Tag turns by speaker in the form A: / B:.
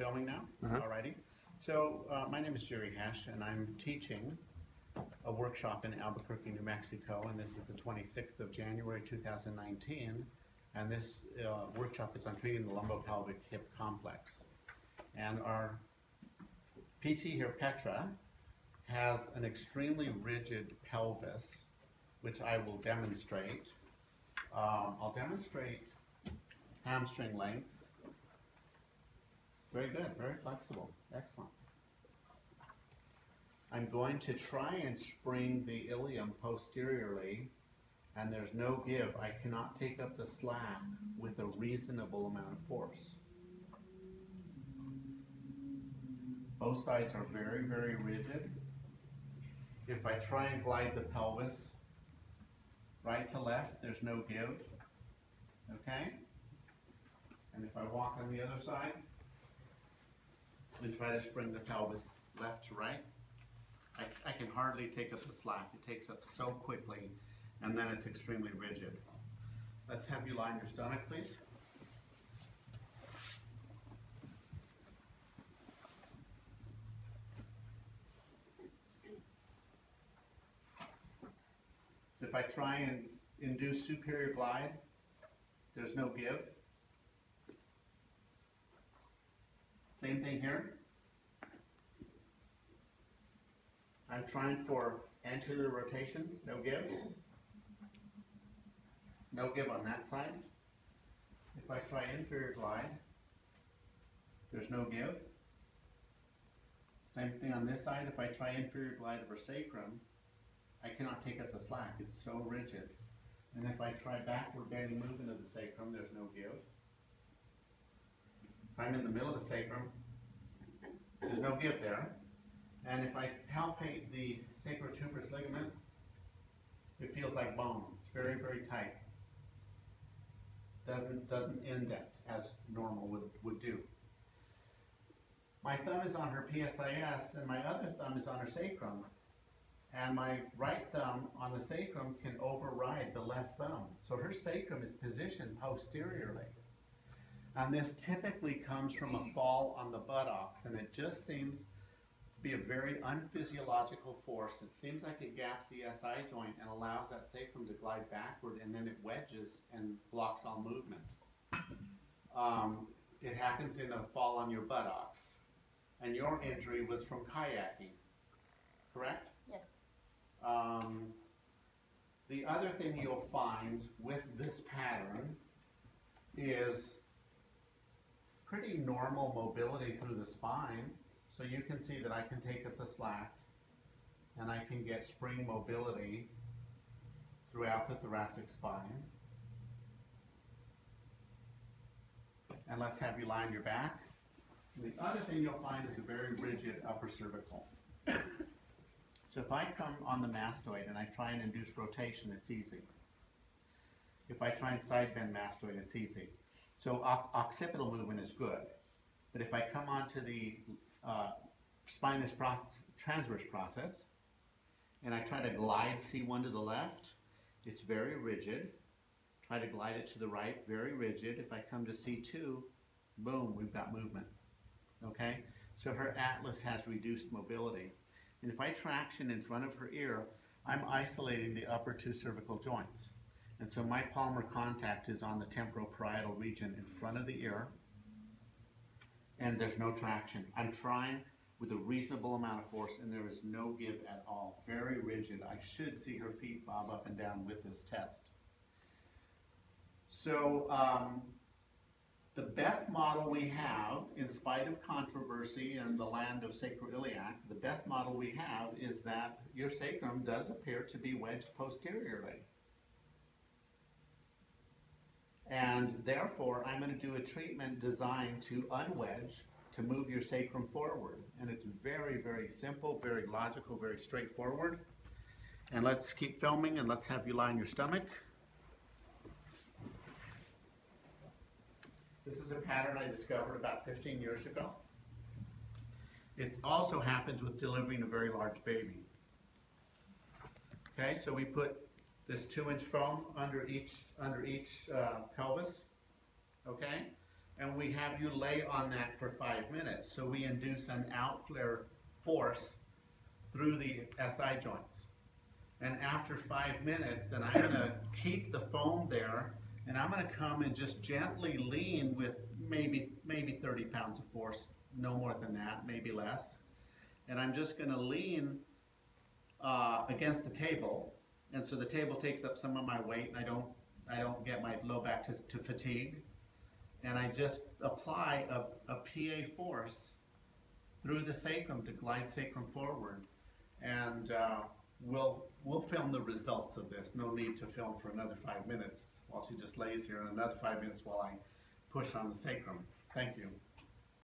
A: filming now? Alrighty. So my name is Jerry Hesch, and I'm teaching a workshop in Albuquerque, New Mexico, and this is the 26th of January 2019. And this workshop is on treating the lumbopelvic hip complex. And our PT here, Petra, has an extremely rigid pelvis, which I will demonstrate. I'll demonstrate hamstring length. Very good, very flexible, excellent. I'm going to try and spring the ilium posteriorly, and there's no give. I cannot take up the slack with a reasonable amount of force. Both sides are very, very rigid. If I try and glide the pelvis right to left, there's no give, okay? And if I walk on the other side and try to spring the pelvis left to right, I can hardly take up the slack. It takes up so quickly, and then it's extremely rigid. Let's have you lie on your stomach, please. So if I try and induce superior glide, there's no give. Same thing here. I'm trying for anterior rotation, no give. No give on that side. If I try inferior glide, there's no give. Same thing on this side. If I try inferior glide over sacrum, I cannot take up the slack. It's so rigid. And if I try backward bending movement of the sacrum, there's no give. If I'm in the middle of the sacrum, there's no give there. And if I palpate the sacrotuberous ligament, it feels like bone. It's very, very tight. Doesn't indent as normal would do. My thumb is on her PSIS, and my other thumb is on her sacrum. And my right thumb on the sacrum can override the left thumb. So her sacrum is positioned posteriorly. And this typically comes from a fall on the buttocks, and it just seems to be a very unphysiological force. It seems like it gaps the SI joint and allows that sacrum to glide backward, and then it wedges and blocks all movement. It happens in a fall on your buttocks. And your injury was from kayaking, correct?
B: Yes.
A: The other thing you'll find with this pattern is pretty normal mobility through the spine. So you can see that I can take up the slack and I can get spring mobility throughout the thoracic spine. And let's have you lie on your back. And the other thing you'll find is a very rigid upper cervical. So if I come on the mastoid and I try and induce rotation, it's easy. If I try and side bend mastoid, it's easy. So occipital movement is good. But if I come onto the spinous transverse process and I try to glide C1 to the left, it's very rigid. Try to glide it to the right, very rigid. If I come to C2, boom, we've got movement. Okay? So her atlas has reduced mobility. And if I traction in front of her ear, I'm isolating the upper two cervical joints. And so my palmar contact is on the temporoparietal region in front of the ear, and there's no traction. I'm trying with a reasonable amount of force, and there is no give at all. Very rigid. I should see her feet bob up and down with this test. So the best model we have, in spite of controversy in the land of sacroiliac, the best model we have is that your sacrum does appear to be wedged posteriorly. And therefore, I'm going to do a treatment designed to unwedge, to move your sacrum forward. And it's very, very simple, very logical, very straightforward. And let's keep filming, and let's have you lie on your stomach. This is a pattern I discovered about 15 years ago. It also happens with delivering a very large baby. Okay, so we put this 2-inch foam under each pelvis, okay? and we have you lay on that for 5 minutes. So we induce an outflare force through the SI joints. And after 5 minutes, then I'm gonna keep the foam there, and I'm gonna come and just gently lean with maybe 30 pounds of force, no more than that, maybe less. And I'm just gonna lean against the table, and so the table takes up some of my weight, and I don't get my low back to fatigue. And I just apply a PA force through the sacrum to glide sacrum forward. And we'll film the results of this. No need to film for another 5 minutes while she just lays here, and another 5 minutes while I push on the sacrum. Thank you.